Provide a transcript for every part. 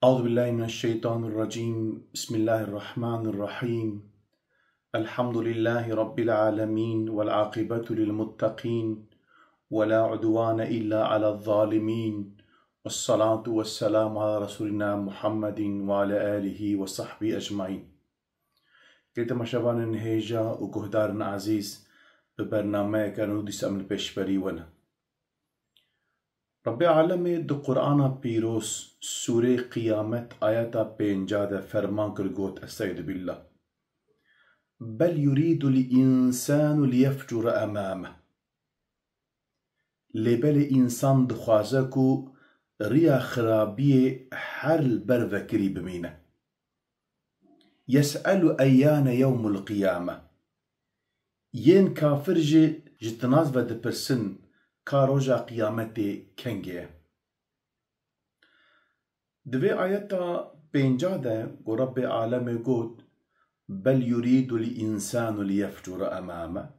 أعوذ بالله من الشيطان الرجيم. بسم الله الرحمن الرحيم. الحمد لله رب العالمين والعاقبة للمتقين ولا عدوان إلا على الظالمين، والصلاة والسلام على رسولنا محمد وعلى آله وصحبه أجمعين. كيت مشابان هيجا وكهدارنا عزيز ببرنامج كانوا دي سأمل بشبري ونا رب العالمين دو قرآن بيروس سورة قيامت آياتا بينجادة فرمان كرغوت استعيذ بالله. بل يريد الإنسان ليفجر أمامه. لبل إنسان دخوازكو ريا خرابية حرل برذكري بمينة. يسأل أيان يوم القيامة. ين كافرج جتناز ودبرسن كاروجا قيامتي كنجيه. دوی آیتا بینجاده گو رب عالم گود بل يريد الإنسان ليفجر أمامه.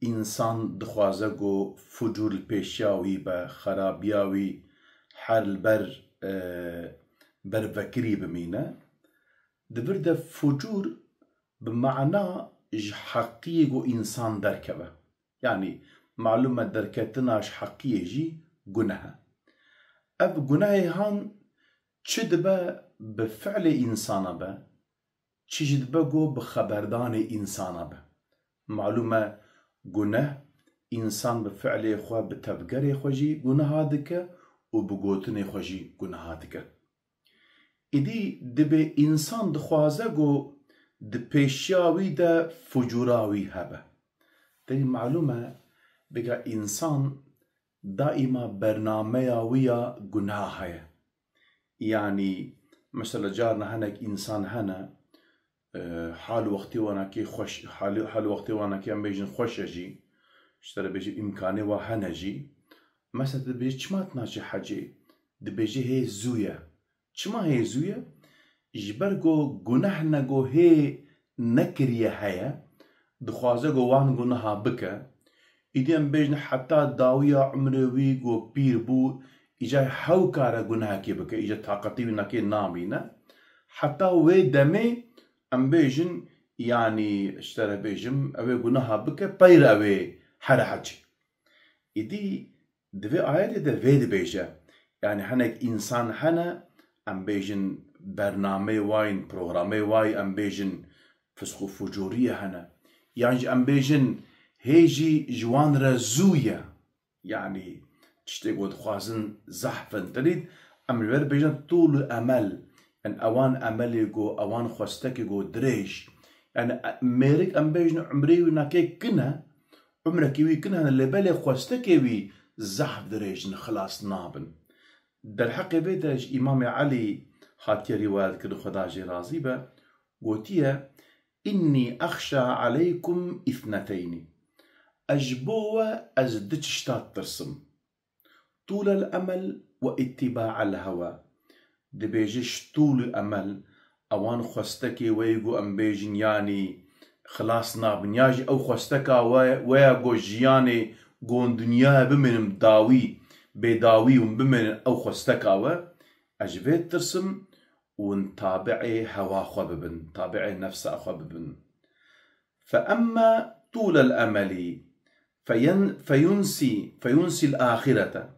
إنسان دخوازه گو فجور البيشاوي با خرابياوي حال بر فكري بمينه. دبر ده فجور بمعنى حقيقي گو إنسان دركبه، يعني معلومة دركتناش حقيقي جي گناه. أب گناه هان چه دبه بفعل إنسان به، چه دبه گو بخبردان إنسان به. معلومة گناه إنسان بفعل خو بتفجر خوجي گناه دكه و بگوتن خوجي گناه دكه. إدي دبه إنسان دخوازه گو دپیشاوی ده فجوراوی هبه. دي معلومة بقى إنسان دائما برنامه ويا گناه هيا. يعني مثلا جارنا هناك إنسان هنا حال وقتي وانا كي خوش حال وقتي وانا كي ام بيجن خوش جي اشترى بيجي إمكاني وهنا جي مثلا بيجي چمات ناشي حاجي دبيجي هي زويا چما هي زويا جبرگو گناه نگو هي نكريه هيا دخوازه گو وان گناه بك إديم بيجن حتى داوية عمروي گو بير بو إجا حو كارا گناه كي بك إجا طاقتي ونكي نامينا حتى وي دمي ام بيجن يعني اشترى بيجم اوي گناه بك بير اوي حر حج. إدي دوي آيات ده ويد بيجا يعني هناك إنسان هنا ام بيجن برنامه واين برنامه واي ام بيجن فسخو فجورية هنا يعني ام بيجن هيجي جوان رزوية يعني تشتي قد خوازن زحفن تريد ام الور بيجن طول الأمل ان اوان املي جو اوان خوستكي جو دريش يعني ميرك ام بيجن عمري وناكي كنا عمركي وي كنا اللي بالي خوستكي وي زحف دريش خلاص نابن. در حق بيتش امام علي هاتي رواية كده خداجي رازي با قوتيه اني اخشى عليكم اثنتين اجبوه ازدتشتات ترسم طول الامل واتباع الهوى. دبيجيش طول الأمل أوان خوستكي ويقو أم بيجن يعني خلاص نابن ياجي أو خوستكا ويقو جياني قون دنيا بمن داوي بداوي بمن أو خوستكا أجبيت ترسم ونتابعي هوا خببن تابعي نفس أخببن. فأما طول الأمل فينسي الآخرة.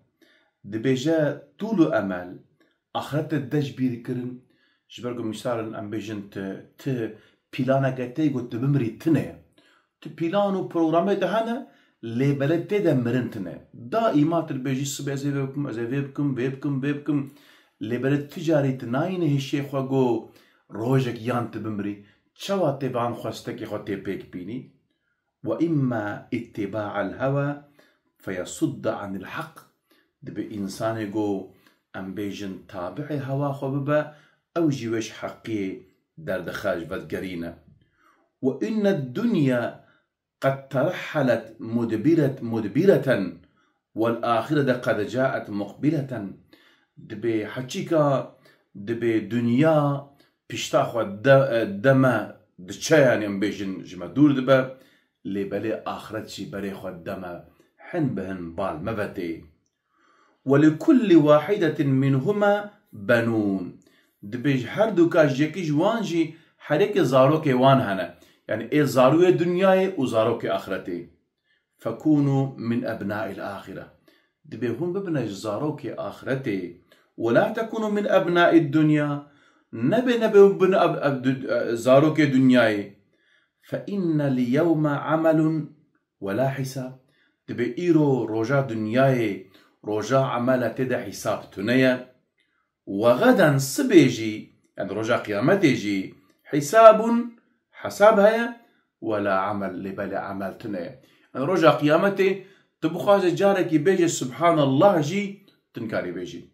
دبيجا طول أمل آخرت دج بیر کرن جبرگو مثلا ام بیجن ت پیلانا گتی گوت بمری تنه ت پیلان و پروگرامه ده هنه لیبلت ده مرن تنه دائما تربیجی صبح ازیبکم لیبلت تجاری تناینه هشی خوا گو روجك یان تبمری چوا تبان خواستکی خوا تیپیک بینی. وإما اتباع الهوى فيصد عن الحق. دبي إنسان جو ام بيجن تابعي هوا خببا او جيوش حقي درد خارج بدقرينه. وإن الدنيا قد ترحلت مدبرة والآخرة قد جاءت مقبلة. دبي حجيكا دبي دنيا بيشتاخوا دما دچيان ام بيجن جمدور دبا لبالي آخرتشي بريخوا دما حن بهن بال مبتي. ولكل واحدة منهما بنون دبيج هر دوكا جيكيش وانجي حريك زاروك وان هنا يعني اي زاروي دنياي وزاروك اخرتي فكونوا من ابناء الاخره دبي هم ببنج زاروك اخرتي ولا تكونوا من ابناء الدنيا نبي بن زاروك دنياي فإن اليوم عمل ولا حساب دبي إيرو رجا دنياي رجا عمل تدا حساب تنيا وغدا صبيجي يعني رجا قيامتي حساب هيا ولا عمل لبلا عمل تنيا يعني رجا قيامتي تبخاز جارك بيجي سبحان الله جي تنكاري بيجي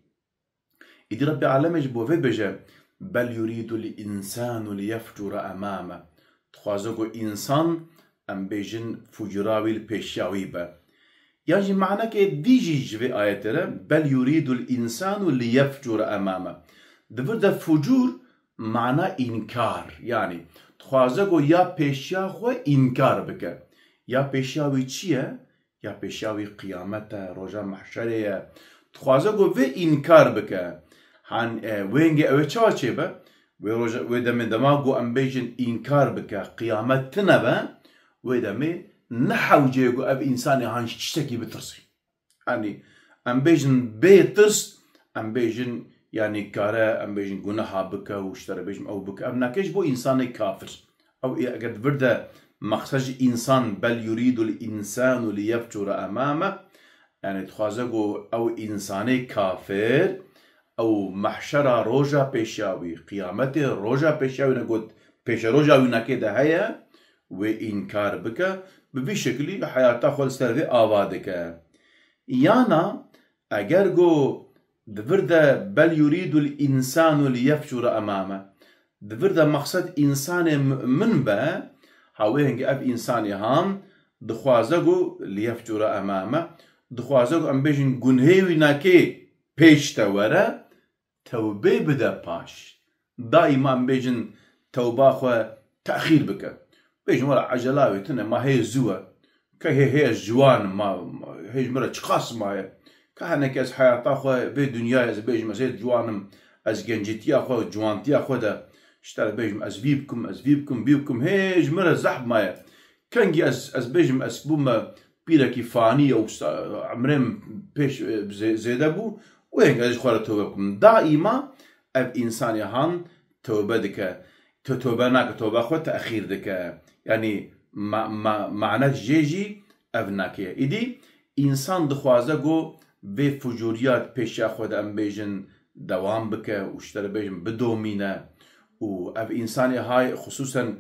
إدي ربي عالمي جبوه بيجي بل يريد الإنسان ليفجر أمامه تخوازوكو إنسان أم بيجن فجراوي البيشاوي با يعني معنى كي ديجي جبي آياتنا بل يريد الإنسان ليفجر أمامه دفرد فجور معنى إنكار يعني تخوازوكو يا بيشاوي إنكار بك يا بيشاوي چيه يا بيشاوي قيامته رجا محشره تخوازوكو في إنكار بك هن وينجي اوه چاوا چه با ويدامي دماغو ام بيجن انكار بك قيامت تنبا ويدامي نحو جيغو اب انساني هان شتكي بترسي يعني ام بيجن بيترس ام بيجن يعني كارا ام بيجن گناها بك وشتر بيجن او بك ام ناكيش بو انساني كافر او اقد برده مقصد انسان بل يريد الانسان ليفجر امامه يعني تخوازقو او انساني كافر او محشر روجا بيشاوي قيامتي روجا بيشاوي نقول بيش روجا ونكده هيا وإنكار بك ببي شكلي حياتا خول سرده آوادك يانا اگرگو دفرده بل يريد الإنسان ليفجر أمامه دفرده مقصد إنسان من با هاوه هنگي اف إنساني هام دخوازگو ليفجر أمامه دخوازگو ام بيجن گنهيوي ناكي پیشتا وره توبه بده باش دائما بيجن توبه خو تأخير بك بيجن ولا عجلاوي تنه ما هي زوه كهي جوان ما هي مرة تقاس ما كهنك از حياتا خو في دنيا از بيجن مسيد جوانم از جنجتيا خو جوانتيا خو ده اشترى بيجن از بيبكم هي مرة زحب ما كانجي از بيجن از بوما بيركي فاني او عمرهم بيش زيدبو وين قاعد يخوار توبكم دائما اب انسان هان توبه دك توبه توبه خو تاخير دك يعني معنى جيجي ابناكيه ايدي انسان دخوازه جو به فجوريات پیش خود ام بيجن دوام بك وشتر بيجن بدومينه و اب انسان هاي خصوصا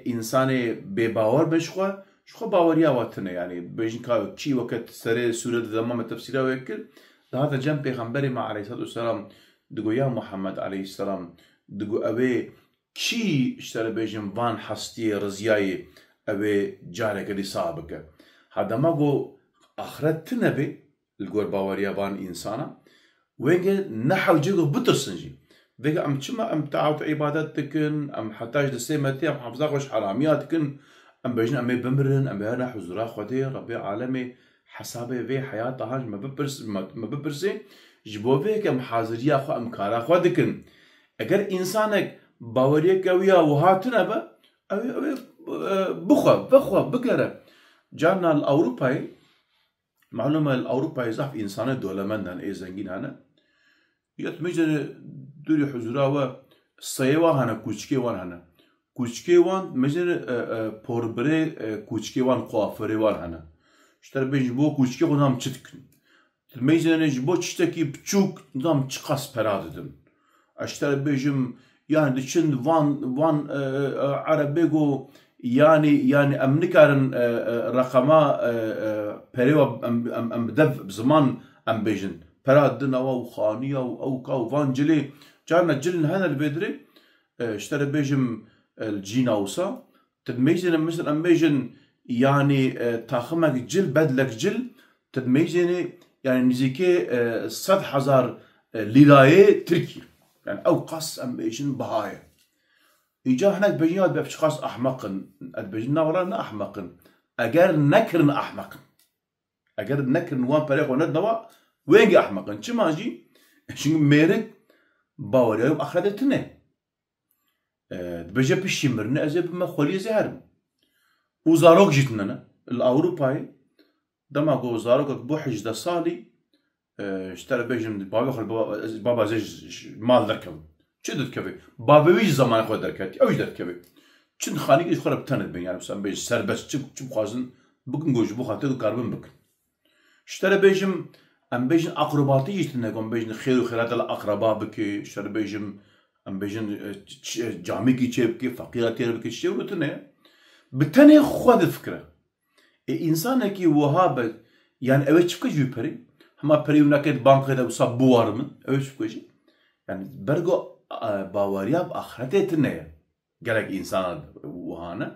انسان بباور بشخو شخو باوريا واتنه يعني بيجن كا چي وقت سر سوره زمان تفسيره ويكل هذا جنب پیغمبر ما عليه الصلاه والسلام دغو يا محمد عليه السلام دغو اوي كي اشترى بيجن وان حستي رزياي اوي جارك دي سابقه هذا ما جو اخرت نبي الجور باوريا وان انسانا وين نحو جيغو بترسنجي بيجا ام تشما ام تعاود عبادتكن ام حتاج دسيمتي ام حافظاك وش حرامياتكن ام بيجن ام بمرن ام هنا حزورا خدي ربي عالمي حسابي في حياته هاج ما ببرسي جبوه كم حاضريا خو ام كارا خو دكن اگر انسانك باوريه قويه وهاتنا با بخو بقره جانا الاوروباي معلومه الاوروباي زحف انسان دولمندن اي زنگين هنا يتمجر دوري حضورا و سيوا هنا کوچکی وان هنا کوچکی وان مجر پوربره کوچکی وان قوافره وان هنا اشتر بيج بو کوچکی خودم چتکن تميزن جبو چتکی بچوك نظام چقاس پراددم اشتر بيجم يعني دچن وان عربيگو يعني امنكارن رقما پريو ام بدف بزمان ام بيجن پرادنا و خانيه او كا وانجلي جانا جلن هنا البدري اشتر بيجم الجيناوسا تميزن مثلا ام بيجن يعني تاخمك جل بدلك جل تدميجني يعني نزيكي 100,000 ليراية تركي يعني او قص ام بيجن بهاي اجا هناك بيجنات باشخاص احمقن بيجنا ورانا احمقن اجر نكرن احمقن اجر نكرن وان بريق وندوا وين احمقن شماجي çünkü mêrik baweriya axirete tune dibêje piştî mirinê ez ê bime xweliyê zê herim û zarok jî tune ne li Ewropayê dema ku zarokek bo 18 salî ji te re bêjim bavê xwe baba zê mal derkevin çi dikevê bavê wî ji zamanê xwe derketî ew jî derkevê çi dixanî ji xwe re bi tenê dibin yani sen bêjî serbest çi bixwazin bikin got ji bo xatir dikarbin bikin ji te re bêjim em bêjin aqrobatî jî tune em bêjin xêr û xêrata li aqreba bikê ji te re bêjim em bêjin camekî çê bikê feqîra tê re bikê çi şêw tune bi tenê xwe difikire însanekî wiha be yani ew ê çi bike jî wî perê hema perê wî neke bankê de wisa biwar min ew ê çi bike jî yani bergo baweriya bi axiretê tune ye gelek însana wiha ne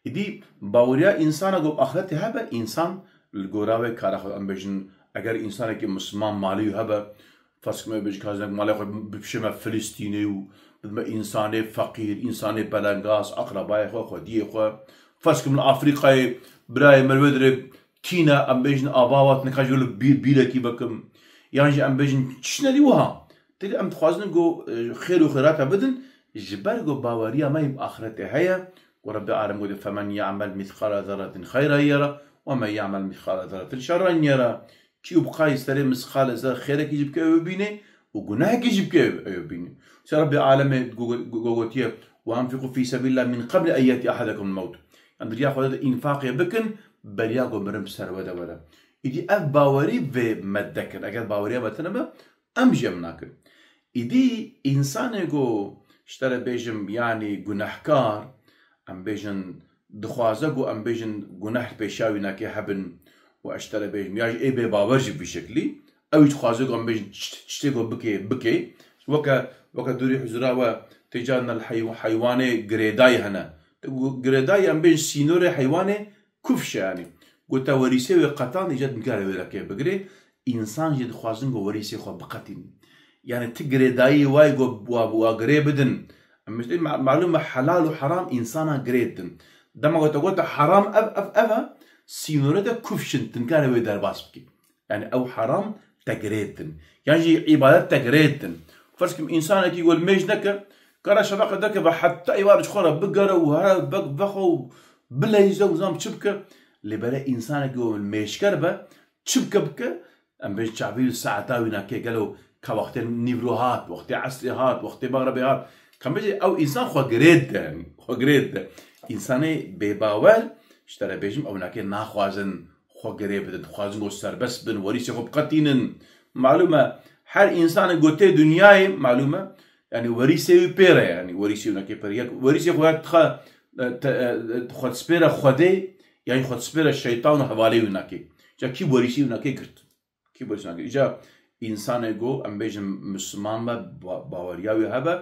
îdî baweriya însana got bi axiretê hebe însan li gora wê kara xwe em bêjin eger însanekî misliman malî wî hebe farz kime bêjî kazinek malê xwe bipişime Filîstînê û bidime însanê feqîr însanê belengaz aqrebayê xwe xwediyê xwe farz kim li Afrikayê birayê me li wê dirê tîne em bêjin ava wat nika ji li bîrekî bikim yan jî em bêjin çi nedî wiha têdî em dixwazin got xêr û xêrata bidin ji ber got baweriya me bi axiretê heye û Rebbî alem gotiye femen ya'mel mîthqala zerretin xeyran yere ve men ya'mel mîthqala zerretin şerran yere çî û bixayî serê mîthqala zerre xêrekî jî bike ew ê bîne û gunehekî jî bike ew ê bîne îşa Rebbî alemê gotiye وَاَنْفِقُوا ف۪ي سَب۪يلِ اللّٰهِ مِنْ قَبْلِ اَنْ يَأْتِيَ أَحَدَكُمُ الْمَوْتُ yani diriya xwe de înfaqê bikin beriya got mirin serwede were îdî ev bawerî vê me dekin eger baweriya me tune be em jî em nakin îdî însanê got ji te re bêjim yanî gunehkar em bêjin dixwaze got em bêjin guneh pêşiya wî nekê hebin û ez ji te re bêjim ya jî ê bêbawer jî vî şeklî ew jî dixwaze got em bêjin çi tê got bikê weke durî huzura we tê carna li heywanê girêdayî hene girêdayî em bêjin sînorê heywanê kufşe yanî got te werîsê wê qetan îcet nikare wê rekê bigirê însan jî dixwazin got werîsê xwe biqetîn yani ti girêdayî wayê got wa girê bidin malûm e helal û heram însana girê dikin dema got te got heram ev e sînorê de kufşin tu nikare wê derbas bikî yani ew heram te girê dikin yan jî îbadet te girê dikin farz kim însanekî got mêj neke kara şeveqe deke ve heta êvar ji xwe re bigere û here vexe û bileyze û zam çi bike lêbere însanekî got mêjker be çi bike em bêjin çavî saeta wî nekê gelo ka wextê nîvro hat wextê esrê hat wextê meğrebê hat kan bêjî ew însan xwe girê dide yanî xwe girê dide însanê bêbawer ji te re bêjim ew nekê naxwazin xwe girê bidin dixwazin got serbest bin werîsê xwe biqetînin malûm e her însanê got tê dunyayê malûm e yani werîsê wî pêr e yani werîsê wî nekê pêr yek werîsê xwe xwe dispêre xwedê yani xwe dispêre şeytan û hevalê wî nekê îca kî werîsê wî nekê girt kî werîsê nekê îca însanê got em bêjin misliman be baweriya wî hebe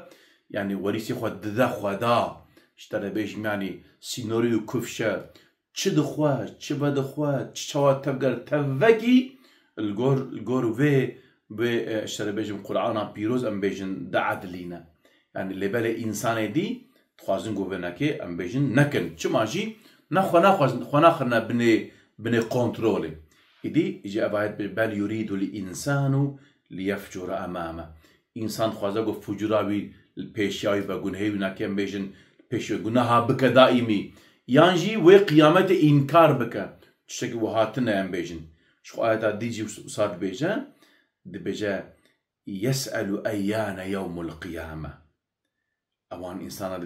yani werîsê xwe dide xweda ji te re bêjim yani sînorê û kufşe çi dixwe çi vedixwe çi çawa tevger tevvekî li gor vê ji te re bêjim Qur'ana pîroz em bêjin de edilîne yani lêbelê însanê dî dixwazin got vê nekê em bêjin nekin çima jî ne xwe naxwazin xwe naxirine binê kontrolê îdî îjî ev ayet bel yurîdu l-insanu liyefcura emame însan dixwaze got fucura wî li pêşiya wî ve gunehê wî nekê em bêjin pêşî guneha bike daîmî yan jî wê qiyametê înkar bike tiştekî wiha tune em bêjin ji xwe ayeta dî jî wisa dibêje yes'elu eyyâne yewmul qiyame ewan însana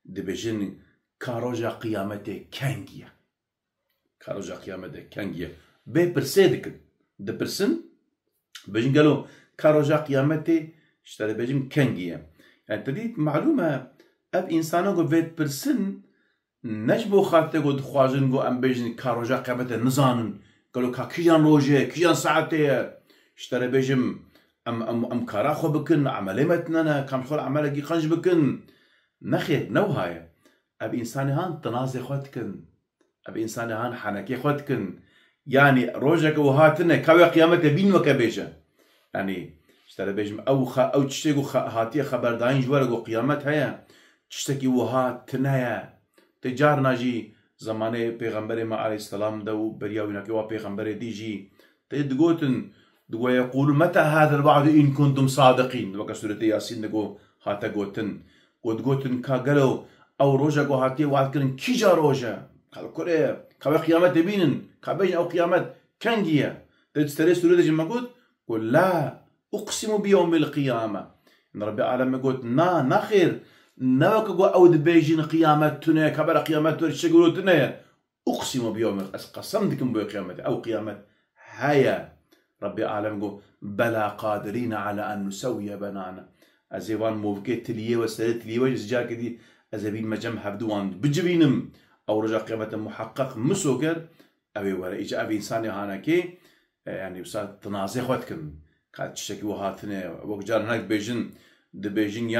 dibêjin ka roja qiyametê keng ye ka roja qiyametê keng ye bê pirsê dikin dipirsin bêjin gelo ka roja qiyametê ji te re bêjim keng ye yani te dî malûm e ev însana got vê dipirsin ne ji bo xatirê got dixwazin got em bêjin ka roja qiyametê nizanin gelo ka kîjan rojê kîjan saetê ye ji te re bêjim em kara xwe bikin emelê me tune ne kam ji xwe re emelekî qenc bikin nexêr ne wiha ye ev însanê han tinazê xwe dikin ev însanê han henekê xwe dikin yani rojeke wiha tune ka wê qiyametê bîn weke bêje yani ji te re bêjim ew tiştê got hatiye xeberdayîn ji we re got qiyamet heye tiştekî wiha tune ye tê carna jî zamanê pêxemberê me aleyhisselam de û beriya wî nekê wa pêxemberê dî jî tê digotin ويقول متى هذا الوعد إن كنتم صادقين. وكا سورة ياسين نقول هاتا قوتن قوتن كاقلو أو روجا قو هاتي وعد كرن كيجا روجا قال كوريا كاوي قيامت بينن كابين أو قيامت كنجيا تستري سورة جمع قول لا أقسم بيوم القيامة إن ربي العالمين قلت نا خير نوك قو أود بيجين قيامت تنيا كبر قيامت تنيا شقولو تنيا أقسم بيوم قسمتكم بيوم قيامت أو قيامت هيا ربي العالمين قول بلا قادرين على أن نسوي بنانا أزيوان موفكي تليه وسري تليه وجزجا كدي أزبين مجمع هبدوان بجبينم أو رجع قيامة محقق مسوكر أبي ورا إيجا أبي إنساني هانكي يعني بس تنازع خواتكم قاعد تشتكي وهاتنا وقجار هناك بيجن دبيجن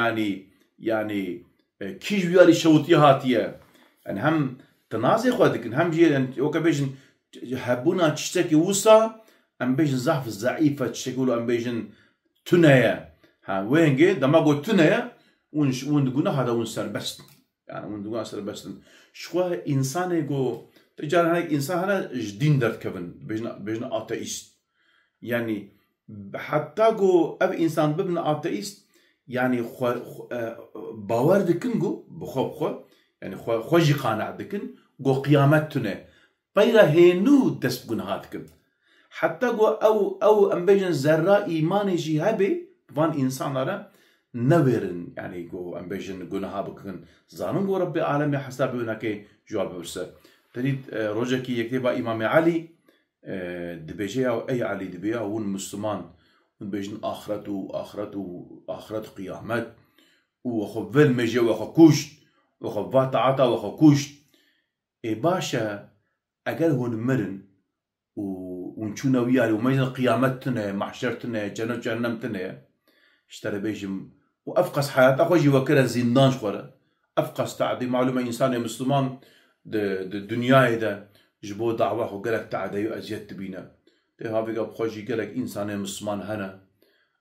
يعني كيش بيالي شوتي هاتيه يعني هم تنازع خواتكم هم جي يعني وكا بيجن حبونا تشتكي وصا أم بيجن زعف الزعيفة تشتكي أم بيجن تنايا ها وين جي دماغو تنايا وندقونا هذا ونسر بس يعني وندقونا سر بس شو إنسان يقول تجار هناك إنسان هنا جدين درت كفن بيجنا أتيست يعني حتى جو أب إنسان ببنا أتيست يعني باور دكن جو بخو يعني خوجي قانع دكن جو قيامتنا بيرا هينو دس بجنهاتكن حتى جو أو أم بيجن زراء إيمان يجي هبي فان إنسان را نورن يعني جو أم بيجن جنها بكن زانم جو ربي العالمين حسابي هناك جواب برسه تريد روجكي يكتب إمام علي دبيجي أو أي علي دبيا ون مسلمان ونبيجن آخرته قيامت وخبل مجي وخكوش وخبات عطا وخكوش باشا أجل هون مرن ونشونا وياه وميزن قيامتنا محشرتنا جنة جهنمتنا اشترى بيجم وأفقس حياته خوجي وكرا زندان شخورة أفقس تعدي معلومة إنسان مسلمان الدنيا ده جبو دعوة وقالك تعدي وأزيد بينا ده هابي قاب خوجي قالك إنسان مسلمان هنا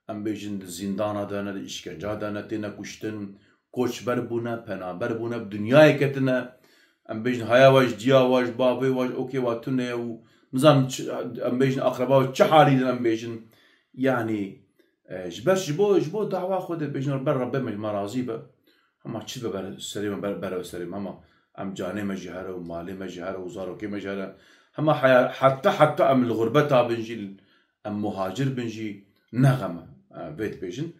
أم بيجن الزندان دانا الإشكنجا دانا تينا كشتن كوش بربونا بنا بربونا بدنيا كتنا أم بيجن هيا واج ديا واج بابي واج أوكي واتنا ومزان أم بيجن أقرباء وتشحاري أم بيجن يعني جبو دعوة خود بيجن ربي مجمع رازيبة هما تشبه بر سليم هما أم جاني مجهرة ومالي مجهرة وزاروكي مجهرة هما حتى أم الغربة بنجي أم مهاجر بنجي نغمة بيت بيجن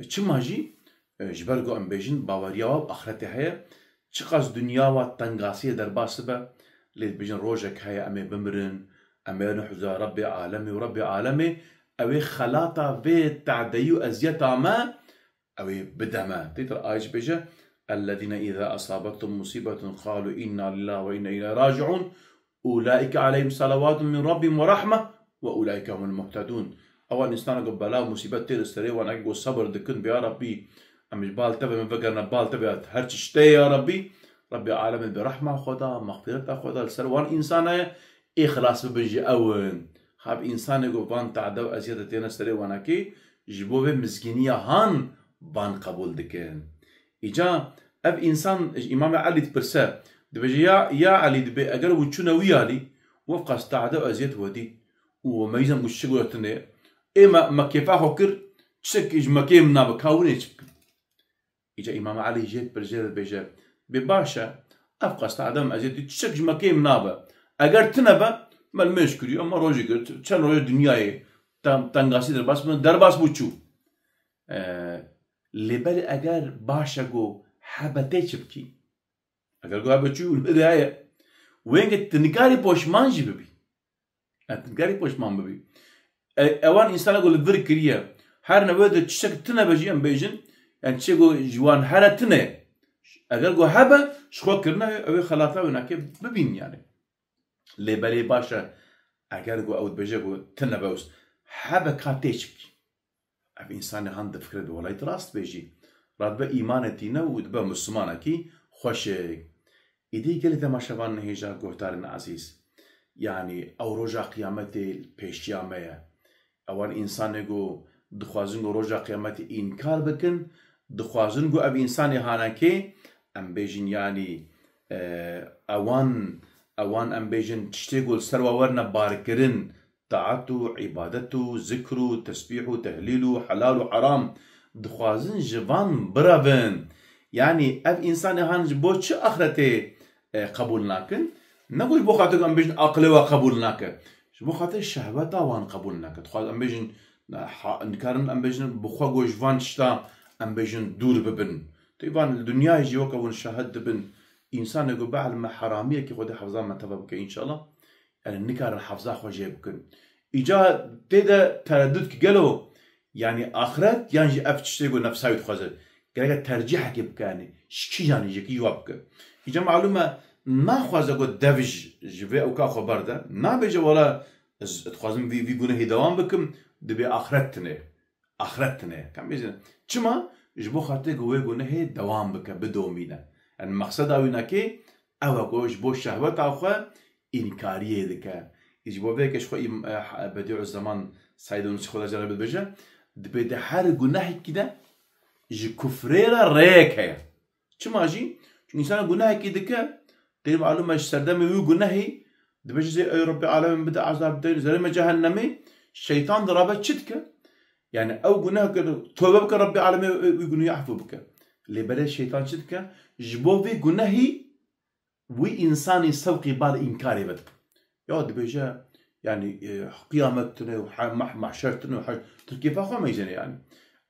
چما جي جبرگو أم بيجن باوريا وآخرته هيا چقاس دنيا وتنغاسية در باسبة ليت بيجن روجك هيا أمي بمرن أمي نحوزا ربي عالمي وربي عالمي أوي خلاطة في تعديو أزيتا ما أوي بدما تيتر آيش بيجا الذين إذا أصابتهم مصيبة قالوا إنا لله وإنا إليه راجعون أولئك عليهم صلوات من ربهم ورحمة وأولئك هم المهتدون أول إنسان قبل بلا مصيبة تيرستري وأنا أقول صبر دكن بيا ربي أمش بالتبع من فكرنا بالتبع هرتشتي يا ربي العالمين برحمة خدا مغفرة خدا السروان إنسان إخلاص ببنجي أون خاب إنسان يقول بان تعدو أزيادة تيرستري وأنا كي جبوه مسكينية هان بان قبول دكن إجا أب إنسان إمام علي تبرسه دبجي يا علي دبي أجر وتشونا ويالي وفق استعداد أزيد ودي وميزان مشجوع تني ما كيفه هكر تشك إج ما كيم ناب كونه تشك إجا إمام علي جيت برجال بيجا بباشا أفق استعداد أزيد تشك ما كيم ناب أجر تنبا ما المشكلة أما روجي قلت شن روجي دنياي تنقاسي درباس من درباس بوتشو لبل أجر باشا جو حبتي تبكي أجر جو حبتي والبداية وين قلت تنقاري بوشمان جي ببي تنقاري بوشمان ببي أوان إنسان أقول الذكرية هر نبض تشك تنا بجي أم بيجن يعني تشكو جوان هر تنا أجر جو حبة شخو كرنا أو خلاطة وناك ببين يعني لبل باشا أجر جو أود بجي جو تنا بوس حبة كاتي تبكي أبي إنسان عنده فكرة ولا يتراست بيجي راد بإيمانتنا ودبا مسلمانكي خوشي إدي قلت ما شبان هيجا قهتارنا عزيز يعني أو رجع قيامتي بيشيامية أول إنسان يقول دخوازن رجع قيامتي إنكار بكن دخوازن جو أبي إنسان هانكي أم بيجن يعني أوان أم بيجن تشتغل سروا ورنا باركرن طاعته عبادته ذكره تسبيحه تهليله حلال وحرام دخوازن جوان برابن يعني اف انسان هانج بو چه اخرته قبول ناكن نقول بو خاطر ام بيجن عقله وقبول ناكن بو خاطر شهوتا وان قبول ناكن تخواز ام بيجن نكارن ام بيجن بخوا جوجوان شتا ام بيجن دور ببن طبعا الدنيا يجي وكون شهد بن انسان يقول بعد ما حراميه كي خد حفظان ما تبقى ان شاء الله يعني نكار الحفظه خو جيبكن اجا تدا تردد كي قالوا يعني اخرت يعني افتشتي يقول نفسها يتخزل قال ترجيحك بكاني شكي يعني جيكي يوابك اجا معلومه ما خواز اقول دافج جفي او كا خبر ده ما بيجي ولا تخوازم في قونه دوام بكم دبي اخرتنا كم بيجي چما جبو خاطر قونه دوام بك بدومينا يعني المقصد اوينا كي او جوش بو شهوات اخو انكاريه دكا يجبو بك شخو بديع الزمان سايدون شخو جرب بجا دبي ده هر گناه كده جي كفريرا ريك هي چما جي انسان گناه كي دكا دي معلومه سردمي وي گناهي دبي زي اي رب العالمين بدا عذاب دين زي ما جهنمي الشيطان ضربت شتك يعني او گناه توبه بك رب العالمين يقولوا يعفو بك اللي بلا الشيطان شتك جبو في گناهي وي انسان يسوقي بال انكاري بدك يا دبيجا يعني قيامتنا ومحشرتنا كيف اخو ما يجني يعني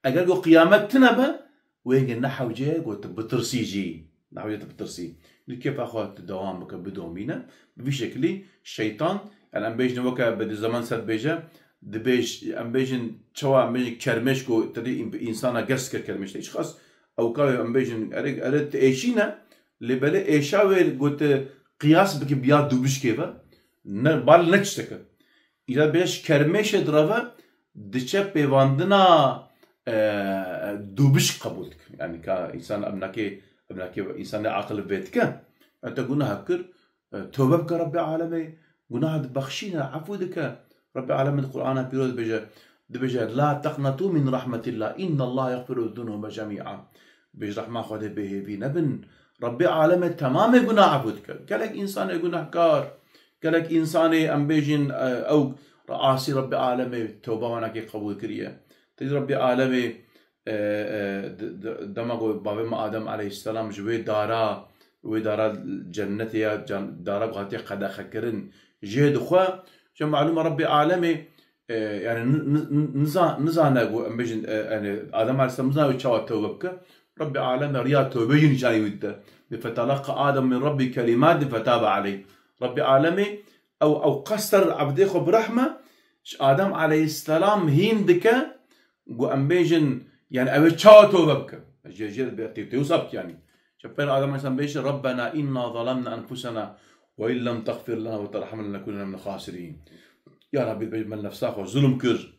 اقل قيامتنا با وين نحو جاي قلت بترسي جي نحو جاي بترسي كيف اخو دوامك بدومينا بشكل الشيطان يعني ام بيجن وكا بدي زمان سر بيجا دبيج ام بيجن تشوا ام بيجن كرمشكو تدي انسان قرس كرمش ايش خاص او كا ام بيجن اريد ايشينا اللي بلا ايشاوي قلت قياس بك بيا دوبش كيفا بال نچتك اذا بيش كرمش درافا دچه بيواندنا دوبش قبولك يعني كإنسان ابنكي انسان عقل بيتك انت قلنا هكر توبه بك رب العالمين قلنا بخشينا عفو دك رب العالمين القرآن بيروز بيجا لا تقنطوا من رحمة الله إن الله يغفر الذنوب جميعا بيج رحمة خده به في نبن رب العالمين تمام قلنا عفو دك قالك إنسان يقول كار قالك إنسان أم بيجن أو رئاسي رب العالمين توبة وانا كي قبول كريه تجي رب العالمين دماغو بابا ما آدم عليه السلام جوي دارا الجنة يا دارا بغاتي قد خكرن جهد خوا جو معلومة رب العالمين يعني نزانا ام بيجن يعني آدم عليه السلام نزانا وتشاو توبك رب العالمين ريا توبه ينجاني وده فتلقى آدم من ربي كلمات فتاب عليه رب العالمين او قصر عبديخو برحمه آدم عليه السلام هين دكا قو ام بيجن يعني ابي تشاو توبك جير بيوصبك يعني شفنا آدم عليه السلام بيش ربنا إنا ظلمنا أنفسنا وإن لم تغفر لنا وترحمنا لنكونن من الخاسرين يا ربي بيجمل نفسك ظلم كر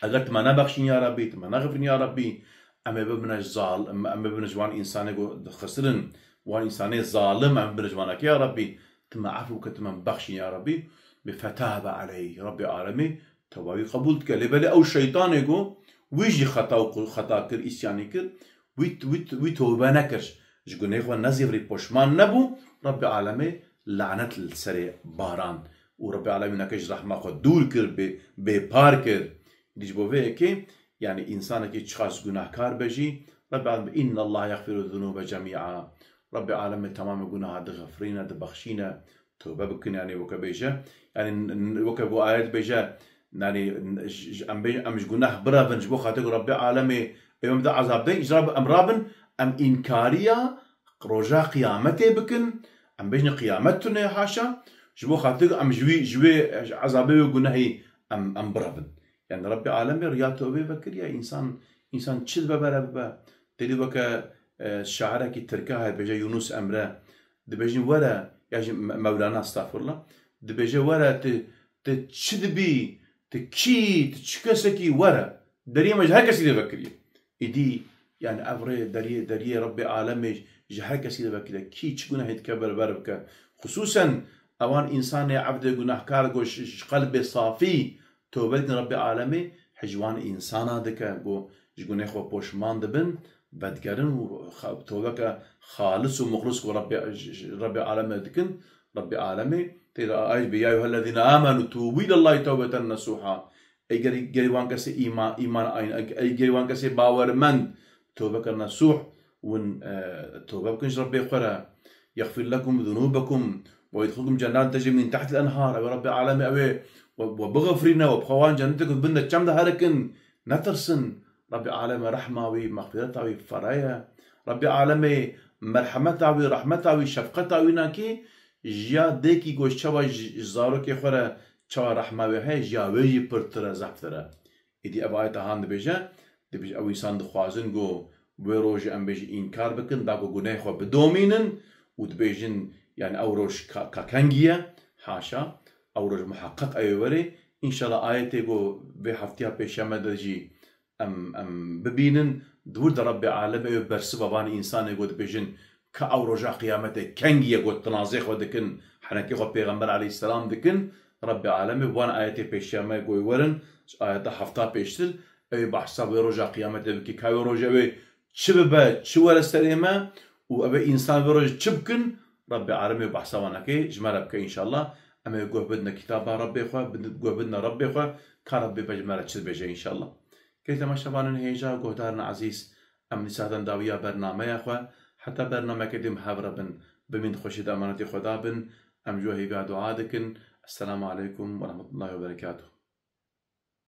قالت ما نبخشين يا ربي ما نغفر يا ربي اما ببنج ظالم اما ببنج وان انسان خسرن وان انسان ظالم اما ببنج وانك يا ربي تما عفوك تما بخشين يا ربي بفتاب عليه ربي العالمين توبه قبولتك لبلي او الشيطان يقول ويجي خطا كر اسياني كر وي توبه نكرش جقول نيخو نزيفري بوشمان نبو ربي العالمين لعنت السريع باران ورب العالمين نكش رحمه خود دور كر ببار كر ديج بوفيكي يعني انسان كي تشخاص گناهكار بجي رب العالمين ان الله يغفر الذنوب جميعا رب العالمين تمام گناه دغفرينا دبخشينا توبه بكن يعني وكبيجا يعني وكبو ايات بيجا يعني امش گناه برافنج بو خاطر رب العالمين يوم ده عذاب ده اجراب امرابن ام انكاريا روجا قيامته بكن ام بيجن قيامتنا حاشا جبو خاطر ام جوي عذابه وگناهي ام برافن يعني رب العالمين ريا توبه بكر يا انسان تشد ببرا تدي بك شعرك تركها بيجا يونس امره دبيجن ورا يا مولانا استغفر الله دبيجا ورا تشد بي تكي تشكسكي ورا دري مج هكسي بكري إدي يعني أفري دري رب العالمين جهر كسيدة بكده كي تشكونه يتكبر بربك خصوصا أوان إنسان عبد جناح كارجوش قلب صافي توبة رب العالمين حجوان إنسان دكا بو جناح خو بوشمان دبن بدكرن وتوبك خالص ومخلص رب العالمين دكن رب العالمين ترى آية يا أيها الذين آمنوا توبوا إلى الله توبة نصوحا أي جريوان كسي إيمان أي جريوان كسي باور من توبة نصوح ون توبة بكنش ربي خيرا يغفر لكم ذنوبكم ويدخلكم جنات تجري من تحت الأنهار أو ربي العالمين أوي وبغفرنا وبخوان جنتك وبنا كم ده هركن نترسن ربي العالمين رحمة ومغفرة وفرايا ربي العالمين مرحمة ورحمة وشفقة وناكي جيا ديكي گوش چوا زارو که خوره چوا رحمه و هی جیا ویجی پرتره زفتره ایدی ابایت هاند بیجه دی بیج او انسان دخوازن گو و روش ام بیج اینکار بکن دا گو گناه خو بدومینن و دی بیجن يعني او روش كاكانجيا حاشا او روش محقق ايوري ان شاء الله آياتي گو به هفتيها پیشمه درجي ام ببینن دور در رب عالم ايو برس بابان انسان گو دی بیجن كأو رجع قيامته كنجي يقول تنازيخ ودكن حنكي خو پیغمبر عليه السلام دكن رب العالمين وانا آياتي پیشما يقول ورن آيات حفتا پیشتل اي بحثا برجع قيامته بكي كاي رجع شببه شو السلامه وابي انسان برجع شبكن رب العالمين بحثا وانا كي جمال بك ان شاء الله اما يقول بدنا كتاب ربي خو بدنا بدنا ربي خو كان ربي بجمال تشبجه ان شاء الله كيف ما شبان هيجا قهدارنا عزيز ام نسادن داويا برنامه خو حتى برنامج كديم حبر بمن خوشید امانتی خدا بن ام جوهی و دعا دکن. السلام عليكم ورحمة الله وبركاته.